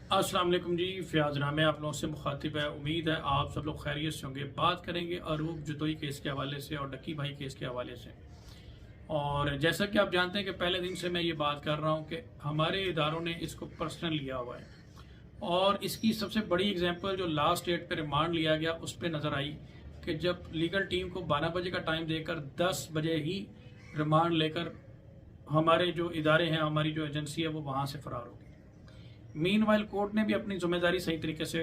अस्सलाम वालेकुम जी, फ़याज़ नाम है, आप लोगों से मुखातिब है। उम्मीद है आप सब लोग खैरियत से होंगे। बात करेंगे अरूब जतोई केस के हवाले से और डक्की भाई केस के हवाले से। और जैसा कि आप जानते हैं कि पहले दिन से मैं ये बात कर रहा हूँ कि हमारे इदारों ने इसको पर्सनल लिया हुआ है। और इसकी सबसे बड़ी एग्जांपल जो लास्ट डेट पे रिमांड लिया गया उस पे नज़र आई कि जब लीगल टीम को 12 बजे का टाइम देकर 10 बजे ही रिमांड लेकर हमारे जो इदारे हैं, हमारी जो एजेंसी है, वो वहाँ से फ़रार हो गई। मीनवाइल कोर्ट ने भी अपनी जिम्मेदारी सही तरीके से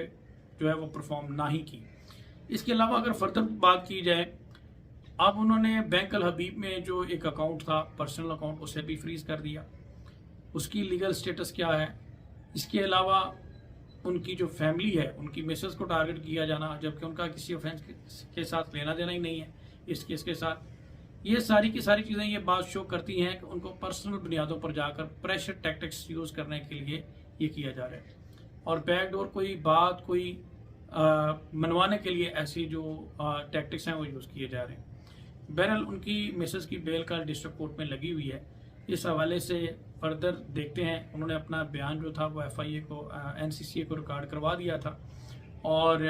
जो है वो परफॉर्म ना ही की। इसके अलावा अगर फर्दर बात की जाए, अब उन्होंने बैंक अल हबीब में जो एक अकाउंट था, पर्सनल अकाउंट, उसे भी फ्रीज कर दिया। उसकी लीगल स्टेटस क्या है? इसके अलावा उनकी जो फैमिली है, उनकी मिसेस को टारगेट किया जाना, जबकि उनका किसी ऑफेंस के साथ लेना देना ही नहीं है इस केस के साथ। ये सारी की सारी चीज़ें ये बात शो करती हैं कि उनको पर्सनल बुनियादों पर जाकर प्रेशर टैक्टिक्स यूज़ करने के लिए ये किया जा रहा है। और बैकडोर कोई बात कोई मनवाने के लिए ऐसी जो टैक्टिक्स हैं वो यूज़ किए जा रहे हैं। बहरहाल उनकी मिसेस की बेल का डिस्ट्रिक्ट कोर्ट में लगी हुई है। इस हवाले से फर्दर देखते हैं। उन्होंने अपना बयान जो था वो एफआईए को एनसीसीए को रिकॉर्ड करवा दिया था। और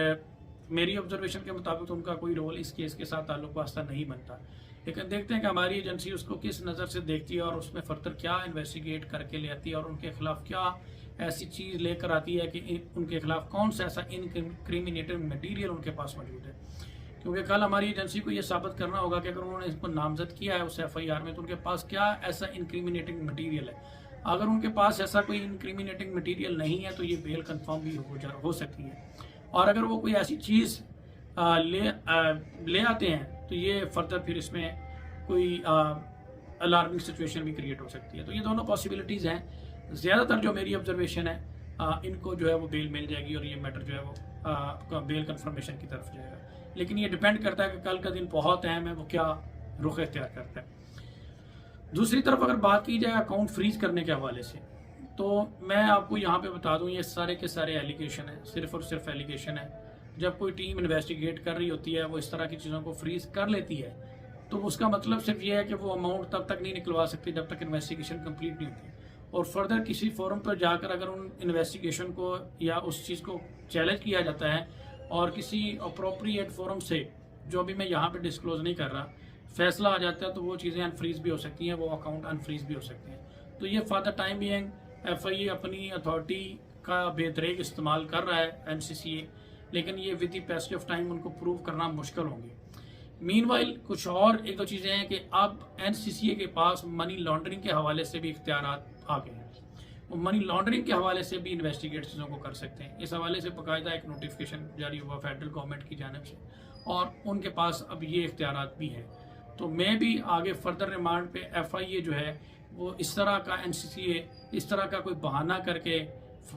मेरी ऑब्जर्वेशन के मुताबिक तो उनका कोई रोल इस केस के साथ ताल्लुक वास्ता नहीं बनता। लेकिन देखते हैं कि हमारी एजेंसी उसको किस नज़र से देखती है और उसमें फर्दर क्या इन्वेस्टिगेट करके ले आती है और उनके खिलाफ क्या ऐसी चीज़ लेकर आती है कि उनके खिलाफ कौन सा ऐसा इनक्रिमिनेटिंग मटीरियल उनके पास मौजूद है। क्योंकि कल हमारी एजेंसी को ये साबित करना होगा कि अगर उन्होंने इसको नामजद किया है उस एफआईआर में, तो उनके पास क्या ऐसा इनक्रिमिनेटिंग मटीरियल है। अगर उनके पास ऐसा कोई इनक्रिमिनेटिंग मटीरियल नहीं है तो ये बेल कंफर्म भी हो सकती है। और अगर वो कोई ऐसी चीज़ ले आते हैं तो ये फर्दर फिर इसमें कोई अलार्मिंग सिचुएशन भी क्रिएट हो सकती है। तो ये दोनों पॉसिबिलिटीज़ हैं। ज़्यादातर जो मेरी ऑब्जर्वेशन है, इनको जो है वो बेल मिल जाएगी और ये मैटर जो है वो बेल कंफर्मेशन की तरफ जाएगा। लेकिन ये डिपेंड करता है कि कल का दिन बहुत अहम है, वो क्या रुख इख्तियार करता है। दूसरी तरफ अगर बात की जाए अकाउंट फ्रीज करने के हवाले से, तो मैं आपको यहाँ पे बता दूँ, ये सारे के सारे एलिगेशन है, सिर्फ और सिर्फ एलिगेशन है। जब कोई टीम इन्वेस्टिगेट कर रही होती है, वो इस तरह की चीज़ों को फ्रीज कर लेती है, तो उसका मतलब सिर्फ ये है कि वो अमाउंट तब तक नहीं निकलवा सकती जब तक इन्वेस्टिगेशन कंप्लीट नहीं होती। और फर्दर किसी फोरम पर जाकर अगर उन इन्वेस्टिगेशन को या उस चीज़ को चैलेंज किया जाता है और किसी अप्रोप्रिएट फोरम से, जो अभी मैं यहाँ पे डिस्क्लोज नहीं कर रहा, फैसला आ जाता है, तो वो चीज़ें अनफ्रीज भी हो सकती हैं, वो अकाउंट अनफ्रीज भी हो सकते हैं। तो ये for the time being FIA अपनी अथॉरिटी का बेतरेक इस्तेमाल कर रहा है, एनसीसीए, लेकिन ये with the passage of time उनको प्रूव करना मुश्किल होंगे। मीनवाइल कुछ और एक दो चीज़ें हैं कि अब एनसीसीए के पास मनी लॉन्ड्रिंग के हवाले से भी इख्तियारात आ गए हैं। वो मनी लॉन्ड्रिंग के हवाले से भी इन्वेस्टिगेट चीज़ों को कर सकते हैं। इस हवाले से बाकायदा एक नोटिफिकेशन जारी हुआ फेडरल गवर्नमेंट की जानिब से और उनके पास अब ये इख्तियारात भी हैं। तो मैं भी आगे फर्दर रिमांड पे एफआईए जो है वो इस तरह का एनसीसीए इस तरह का कोई बहाना करके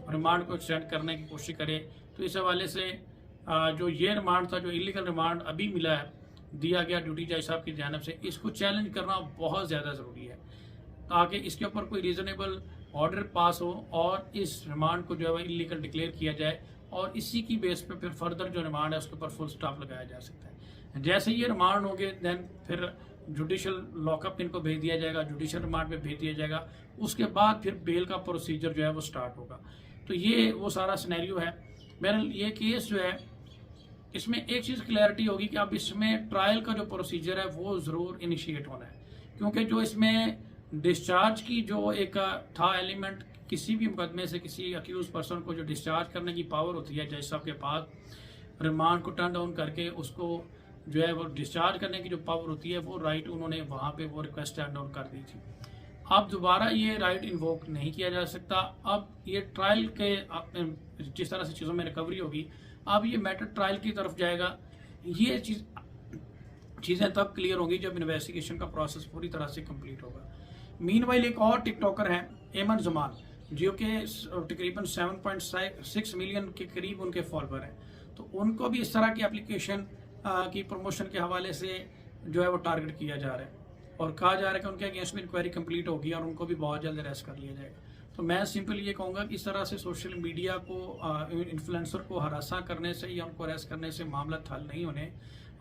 रिमांड को एक्सटेंड करने की कोशिश करे, तो इस हवाले से जो ये रिमांड था, जो इलीगल रिमांड अभी मिला है, दिया गया ड्यूटी जज साहब की जानिब से, इसको चैलेंज करना बहुत ज़्यादा ज़रूरी है ताकि इसके ऊपर कोई रीज़नेबल ऑर्डर पास हो और इस रिमांड को जो है इलीगल डिक्लेयर किया जाए और इसी की बेस पे फिर फर्दर जो रिमांड है उसके ऊपर फुल स्टॉप लगाया जा सकता है। जैसे ये रिमांड हो गए देन फिर जुडिशल लॉकअप इनको भेज दिया जाएगा, जुडिशल रिमांड पे भेज दिया जाएगा, उसके बाद फिर बेल का प्रोसीजर जो है वो स्टार्ट होगा। तो ये वो सारा सिनेरियो है। बहरहाल ये केस जो है, इसमें एक चीज़ क्लैरिटी होगी कि अब इसमें ट्रायल का जो प्रोसीजर है वो ज़रूर इनिशिएट होना है, क्योंकि जो इसमें डिस्चार्ज की जो एक था एलिमेंट, किसी भी मुकदमे से किसी अक्यूज पर्सन को जो डिस्चार्ज करने की पावर होती है जज साहब के पास, रिमांड को टर्न डाउन करके उसको जो है वो डिस्चार्ज करने की जो पावर होती है, वो राइट उन्होंने वहाँ पे वो रिक्वेस्ट टर्न डाउन कर दी थी। अब दोबारा ये राइट इन्वोक नहीं किया जा सकता। अब ये ट्रायल के जिस तरह से चीज़ों में रिकवरी होगी, अब ये मैटर ट्रायल की तरफ जाएगा। ये चीज़ें तब क्लियर होंगी जब इन्वेस्टिगेशन का प्रोसेस पूरी तरह से कंप्लीट होगा। मीनवाइल एक और टिकटॉकर हैं, एमन जमान, जो कि तकरीबन 7.6 मिलियन के करीब उनके फॉलोअर हैं। तो उनको भी इस तरह की एप्लीकेशन की प्रमोशन के हवाले से जो है वो टारगेट किया जा रहा है और कहा जा रहा है कि उनके अगेंस्ट में इंक्वायरी कंप्लीट होगी और उनको भी बहुत जल्द अरेस्ट कर लिया जाएगा। तो मैं सिंपल ये कहूँगा कि इस तरह से सोशल मीडिया को इन्फ्लुएंसर को हरासा करने से या उनको अरेस्ट करने से मामला हल नहीं होने।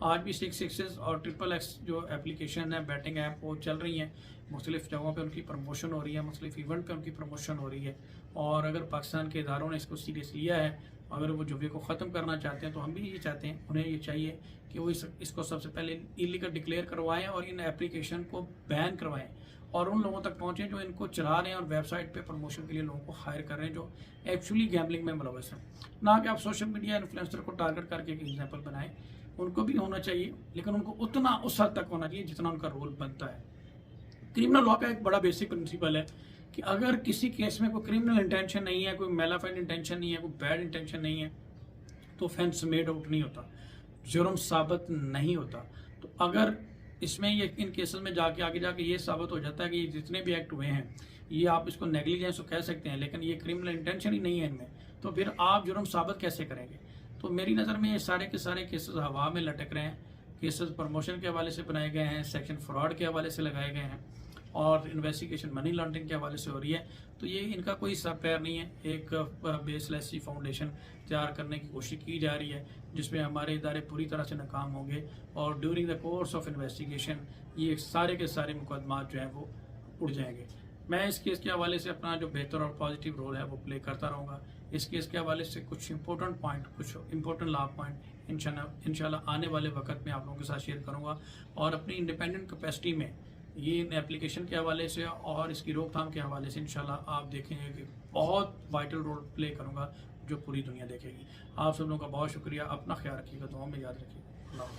आज भी 6x's और XXX जो एप्लीकेशन है बैटिंग ऐप वो चल रही हैं, मुख्तलिफ़ जगहों पे उनकी प्रमोशन हो रही है, मुख्तलिफ़ इवेंट पे उनकी प्रमोशन हो रही है। और अगर पाकिस्तान के इदारों ने इसको सीरियस लिया है, अगर वो जुए को ख़त्म करना चाहते हैं तो हम भी ये चाहते हैं, उन्हें ये चाहिए कि वो इसको सबसे पहले इलीगल डिक्लेयर करवाएं और इन एप्लीकेशन को बैन करवाएं और उन लोगों तक पहुँचें जो इनको चला रहे हैं और वेबसाइट पे प्रमोशन के लिए लोगों को हायर कर रहे हैं जो एक्चुअली गैम्बलिंग में मुलव्वस हैं। ना कि आप सोशल मीडिया इन्फ्लुएंसर को टारगेट करके एक एग्जाम्पल बनाएं, उनको भी होना चाहिए लेकिन उनको उतना उस हद तक होना चाहिए जितना उनका रोल बनता है। क्रिमिनल लॉ का एक बड़ा बेसिक प्रिंसिपल है कि अगर किसी केस में कोई क्रिमिनल इंटेंशन नहीं है, कोई मैलाफाइड इंटेंशन नहीं है, कोई बैड इंटेंशन नहीं है, तो ऑफेंस मेड आउट नहीं होता, जुर्म साबित नहीं होता। तो अगर इसमें ये इन केसेस में जाके आगे जाके ये साबित हो जाता है कि जितने भी एक्ट हुए हैं ये आप इसको नेग्लिजेंस तो कह सकते हैं लेकिन ये क्रिमिनल इंटेंशन ही नहीं है इनमें, तो फिर आप जुर्म साबित कैसे करेंगे? तो मेरी नज़र में ये सारे के सारे केसेस हवा में लटक रहे हैं। केसेस प्रमोशन के हवाले से बनाए गए हैं, सेक्शन फ्रॉड के हवाले से लगाए गए हैं और इन्वेस्टिगेशन मनी लॉन्ड्रिंग के हवाले से हो रही है। तो ये इनका कोई सर पैर नहीं है। एक बेसलेस सी फाउंडेशन तैयार करने की कोशिश की जा रही है जिसमें हमारे इदारे पूरी तरह से नाकाम होंगे और during the course of investigation ये सारे के सारे मुकदमात जो हैं वो उड़ जाएंगे। मैं इस केस के हवाले से अपना जो बेहतर और पॉजिटिव रोल है वो प्ले करता रहूँगा। इस केस के हवाले से कुछ इंपॉर्टेंट पॉइंट, कुछ इंपॉर्टेंट लॉ पॉइंट इंशाल्लाह आने वाले वक्त में आप लोगों के साथ शेयर करूँगा और अपनी इंडिपेंडेंट कैपेसिटी में ये इन एप्लीकेशन के हवाले से और इसकी रोकथाम के हवाले से इंशाल्लाह आप देखेंगे कि बहुत वाइटल रोल प्ले करूँगा जो पूरी दुनिया देखेगी। आप सब लोगों का बहुत शुक्रिया। अपना ख्याल रखिएगा, दुआ में याद रखिएगा।